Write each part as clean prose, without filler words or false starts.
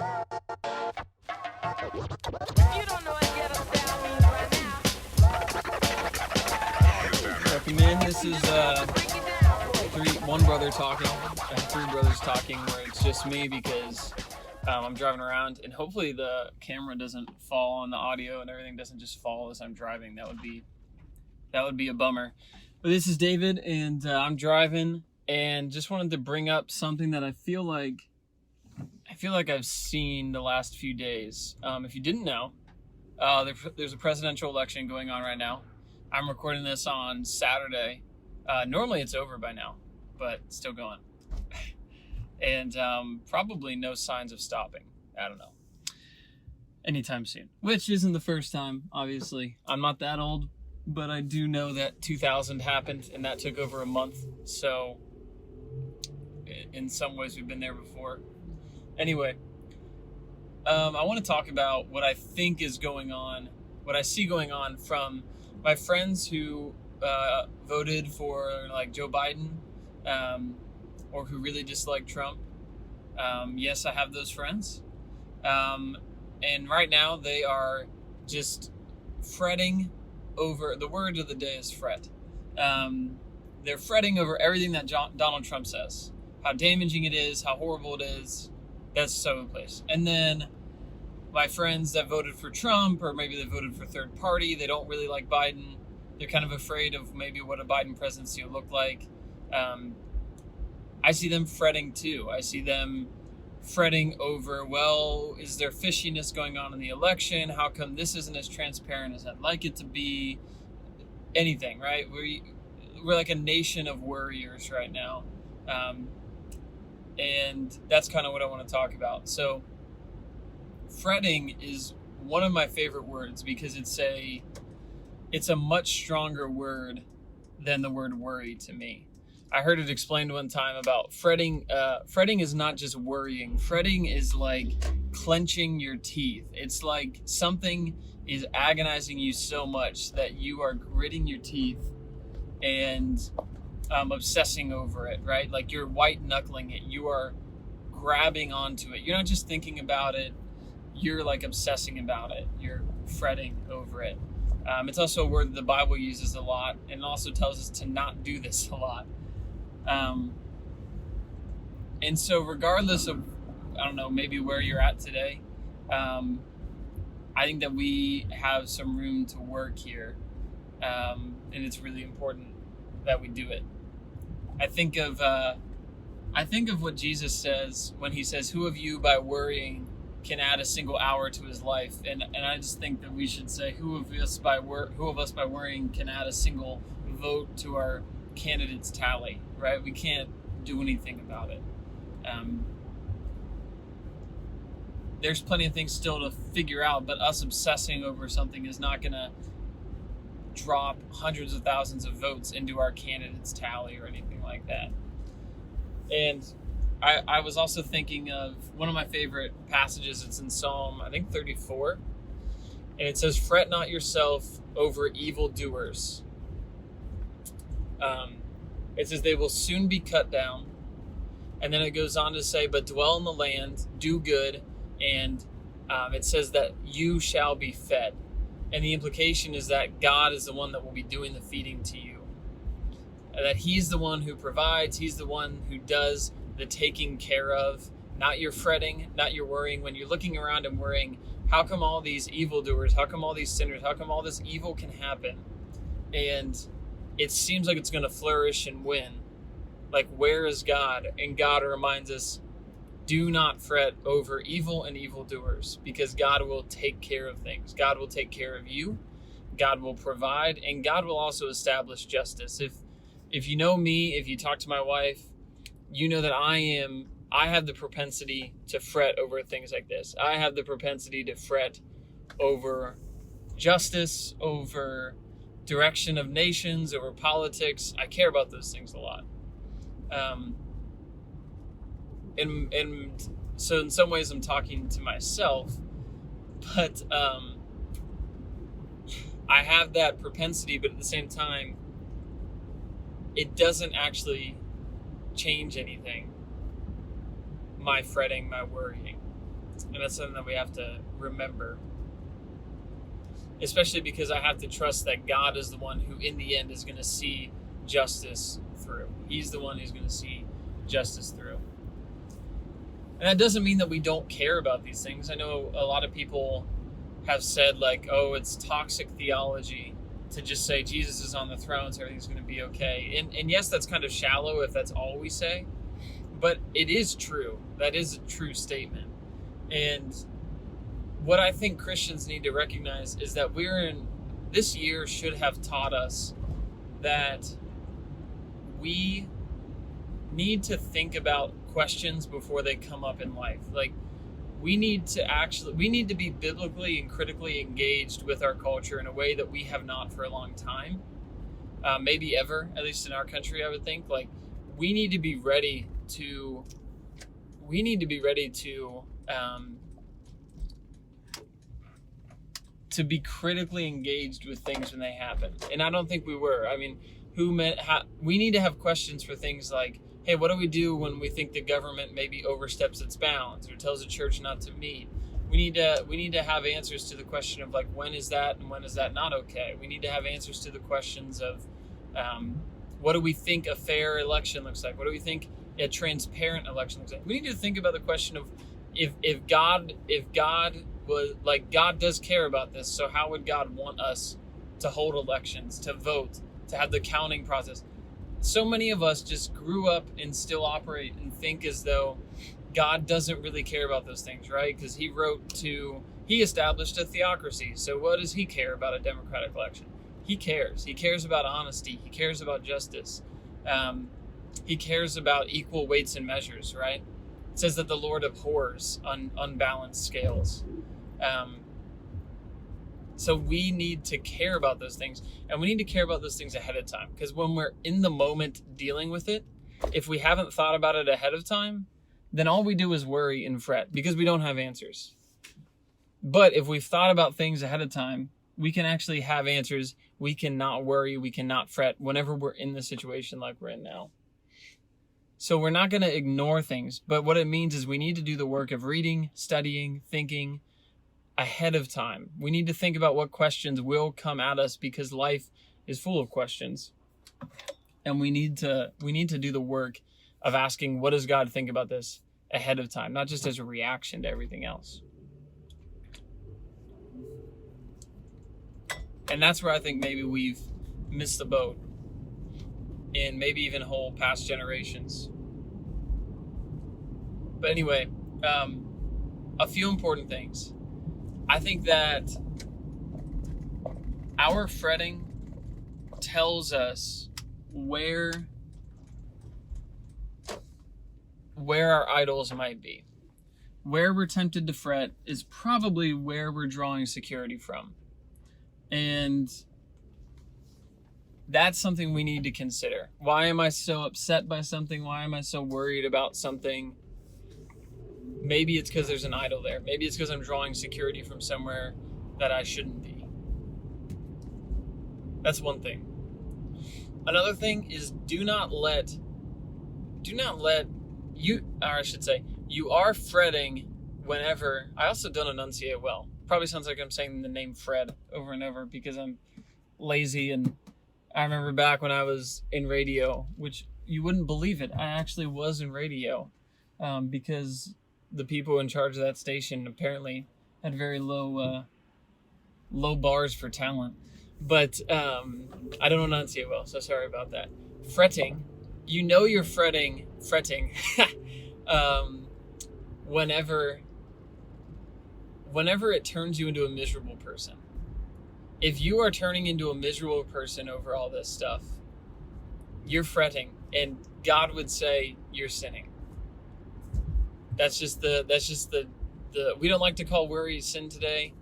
You don't know what ghetto style means right now. Welcome in. This is one brother talking, and three brothers talking, where it's just me because I'm driving around, and hopefully the camera doesn't fall on the audio and everything doesn't just fall as I'm driving. That would be a bummer. But this is David, and I'm driving, and just wanted to bring up something that I feel like I've seen the last few days. If you didn't know, there's a presidential election going on right now. I'm recording this on Saturday. Normally it's over by now, but it's still going. And probably no signs of stopping. I don't know. Anytime soon. Which isn't the first time, obviously. I'm not that old, but I do know that 2000 happened, and that took over a month. So, in some ways, we've been there before. Anyway, I want to talk about what I think is going on, what I see going on from my friends who voted for like Joe Biden, or who really dislike Trump. Yes, I have those friends. And right now they are just fretting over, the word of the day is fret. They're fretting over everything that Donald Trump says, how damaging it is, how horrible it is. That's so in place. And then my friends that voted for Trump, or maybe they voted for third party, they don't really like Biden. They're kind of afraid of maybe what a Biden presidency will look like. I see them fretting too. I see them fretting over, well, is there fishiness going on in the election? How come this isn't as transparent as I'd like it to be? Anything, right? We're like a nation of worriers right now. And that's kind of what I want to talk about. So fretting is one of my favorite words because it's a much stronger word than the word worry to me. I heard it explained one time about fretting. Fretting is not just worrying. Fretting is like clenching your teeth. It's like something is agonizing you so much that you are gritting your teeth and obsessing over it, right? Like you're white knuckling it. You are grabbing onto it. You're not just thinking about it. You're like obsessing about it. You're fretting over it. It's also a word that the Bible uses a lot, and it also tells us to not do this a lot. And so regardless of, I don't know, maybe where you're at today, I think that we have some room to work here. And it's really important that we do it. I think of what Jesus says when he says, who of you by worrying can add a single hour to his life? And I just think that we should say, who of us by worrying can add a single vote to our candidates tally, right? We can't do anything about it. There's plenty of things still to figure out, but us obsessing over something is not going to drop hundreds of thousands of votes into our candidates tally or anything like that. And I was also thinking of one of my favorite passages. It's in Psalm, I think 34. And it says, fret not yourself over evildoers. It says they will soon be cut down. And then it goes on to say, but dwell in the land, do good, and it says that you shall be fed. And the implication is that God is the one that will be doing the feeding to you. And that he's the one who provides, he's the one who does the taking care of, not your fretting, not your worrying. When you're looking around and worrying, how come all these evildoers, how come all these sinners, how come all this evil can happen? And it seems like it's going to flourish and win. Like, where is God? And God reminds us, do not fret over evil and evildoers, because God will take care of things. God will take care of you. God will provide, and God will also establish justice. If you know me, if you talk to my wife, you know that I have the propensity to fret over things like this. I have the propensity to fret over justice, over direction of nations, over politics. I care about those things a lot. And so in some ways I'm talking to myself, but I have that propensity, but at the same time, it doesn't actually change anything. My fretting, my worrying. And that's something that we have to remember. Especially because I have to trust that God is the one who in the end is going to see justice through. He's the one who's going to see justice through. And that doesn't mean that we don't care about these things. I know a lot of people have said like, oh, it's toxic theology to just say Jesus is on the throne, so everything's going to be okay. And yes, that's kind of shallow if that's all we say, but it is true. That is a true statement. And what I think Christians need to recognize is that this year should have taught us that we need to think about questions before they come up in life. Like, we need to be biblically and critically engaged with our culture in a way that we have not for a long time, maybe ever, at least in our country. I would think like we need to be ready to be critically engaged with things when they happen. And I don't think we were. I mean, we need to have questions for things like, hey, what do we do when we think the government maybe oversteps its bounds or tells the church not to meet? We need to have answers to the question of like, when is that and when is that not okay? We need to have answers to the questions of what do we think a fair election looks like? What do we think a transparent election looks like? We need to think about the question of if God was like, God does care about this, so how would God want us to hold elections, to vote, to have the counting process? So many of us just grew up and still operate and think as though God doesn't really care about those things, right? Because he established a theocracy. So what does he care about a democratic election? He cares. He cares about honesty. He cares about justice. He cares about equal weights and measures, right? It says that the Lord abhors unbalanced scales. So we need to care about those things, and we need to care about those things ahead of time, because when we're in the moment dealing with it, if we haven't thought about it ahead of time, then all we do is worry and fret because we don't have answers. But if we've thought about things ahead of time, we can actually have answers. We can not worry. We can not fret whenever we're in the situation like we're in now. So we're not going to ignore things, but what it means is we need to do the work of reading, studying, thinking ahead of time. We need to think about what questions will come at us because life is full of questions. And we need to do the work of asking, what does God think about this ahead of time, not just as a reaction to everything else. And that's where I think maybe we've missed the boat in maybe even whole past generations. But anyway, a few important things. I think that our fretting tells us where our idols might be. Where we're tempted to fret is probably where we're drawing security from. And that's something we need to consider. Why am I so upset by something? Why am I so worried about something? Maybe it's because there's an idol there. Maybe it's because I'm drawing security from somewhere that I shouldn't be. That's one thing. Another thing is you are fretting whenever, I also don't enunciate well. Probably sounds like I'm saying the name Fred over and over because I'm lazy. And I remember back when I was in radio, which you wouldn't believe it, I actually was in radio because the people in charge of that station apparently had very low bars for talent. But I don't enunciate well, so sorry about that. Fretting, you're fretting whenever it turns you into a miserable person. If you are turning into a miserable person over all this stuff, you're fretting, and God would say you're sinning. That's just the we don't like to call worry sin today.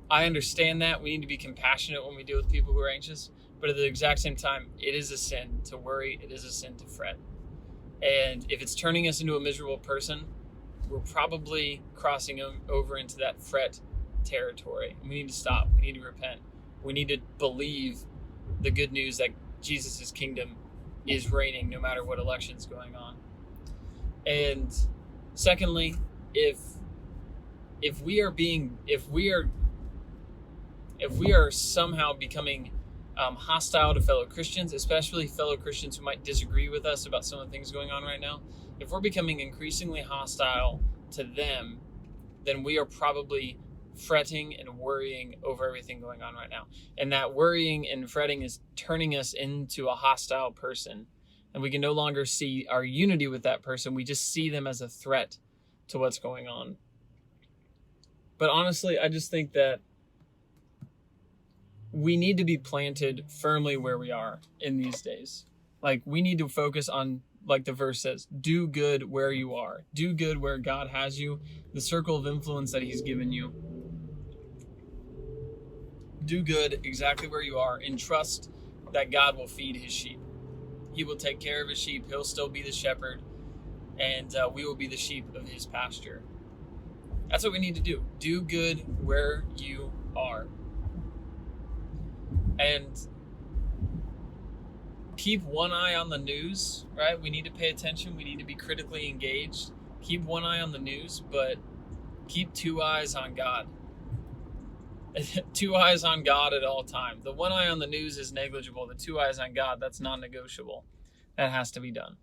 I understand that. We need to be compassionate when we deal with people who are anxious, but at the exact same time, it is a sin to worry. It is a sin to fret. And if it's turning us into a miserable person, we're probably crossing over into that fret territory. We need to stop. We need to repent. We need to believe the good news that Jesus' kingdom is reigning no matter what election's going on. And secondly, if if we are somehow becoming hostile to fellow Christians, especially fellow Christians who might disagree with us about some of the things going on right now, if we're becoming increasingly hostile to them, then we are probably fretting and worrying over everything going on right now. And that worrying and fretting is turning us into a hostile person. And we can no longer see our unity with that person. We just see them as a threat to what's going on. But honestly, I just think that we need to be planted firmly where we are in these days. Like, we need to focus on, like the verse says, do good where you are. Do good where God has you, the circle of influence that he's given you. Do good exactly where you are and trust that God will feed his sheep. He will take care of his sheep. He'll still be the shepherd, and we will be the sheep of his pasture. That's what we need to do. Do good where you are. And keep one eye on the news, right? We need to pay attention. We need to be critically engaged. Keep one eye on the news, but keep two eyes on God. 2 eyes on God at all times. The one eye on the news is negligible. The 2 eyes on God, that's non-negotiable. That has to be done.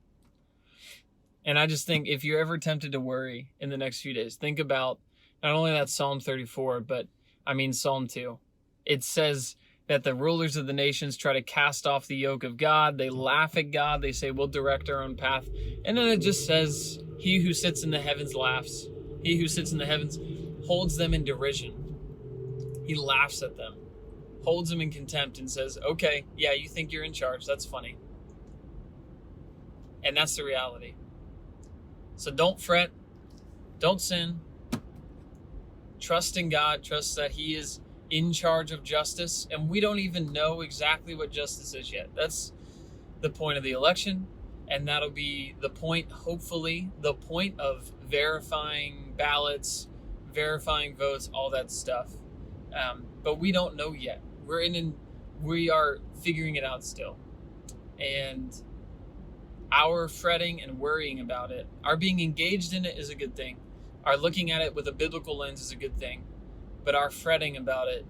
And I just think if you're ever tempted to worry in the next few days, think about not only that Psalm 34, but I mean Psalm 2. It says that the rulers of the nations try to cast off the yoke of God. They laugh at God. They say, we'll direct our own path. And then it just says, he who sits in the heavens laughs. He who sits in the heavens holds them in derision. He laughs at them, holds them in contempt, and says, okay, yeah, you think you're in charge. That's funny. And that's the reality. So don't fret. Don't sin. Trust in God. Trust that he is in charge of justice. And we don't even know exactly what justice is yet. That's the point of the election. And that'll be the point, hopefully, the point of verifying ballots, verifying votes, all that stuff. But we don't know yet. We are figuring it out still. And our fretting and worrying about it, our being engaged in it is a good thing. Our looking at it with a biblical lens is a good thing. But our fretting about it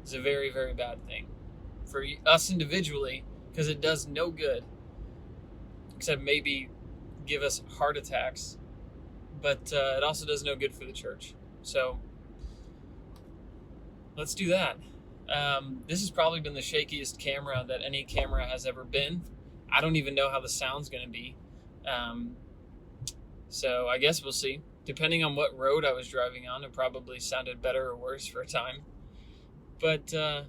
is a very, very bad thing for us individually, because it does no good except maybe give us heart attacks. But it also does no good for the church. So let's do that. This has probably been the shakiest camera that any camera has ever been. I don't even know how the sound's going to be. So I guess we'll see. Depending on what road I was driving on, it probably sounded better or worse for a time. But yeah,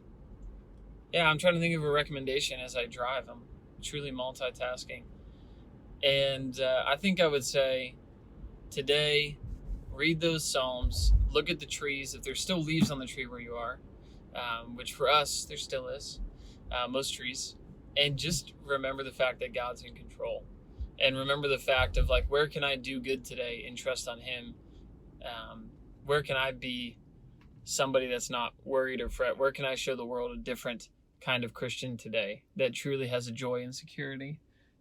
I'm trying to think of a recommendation as I drive. I'm truly multitasking. And I think I would say today, read those Psalms, look at the trees, if there's still leaves on the tree where you are, which for us, there still is, most trees, and just remember the fact that God's in control. And remember the fact of, like, where can I do good today and trust on him? Where can I be somebody that's not worried or fret? Where can I show the world a different kind of Christian today that truly has a joy and security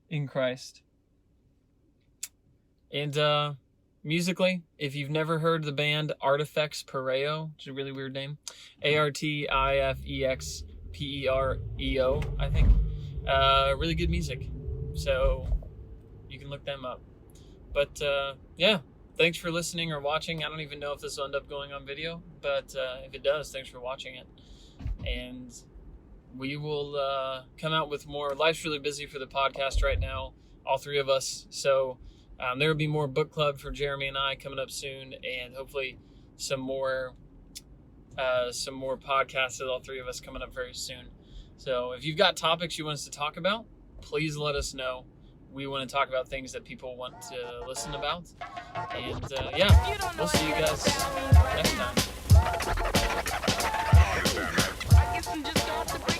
in Christ? And musically, if you've never heard the band Artifex Pereo, which is a really weird name, Artifexpereo, I think, really good music. So you can look them up. But yeah, thanks for listening or watching. I don't even know if this will end up going on video, but if it does, thanks for watching it. And we will come out with more. Life's really busy for the podcast right now, all three of us. So there will be more book club for Jeremy and I coming up soon, and hopefully some more podcasts with all three of us coming up very soon. So if you've got topics you want us to talk about, please let us know. We want to talk about things that people want to listen about. And yeah, we'll see you guys next time.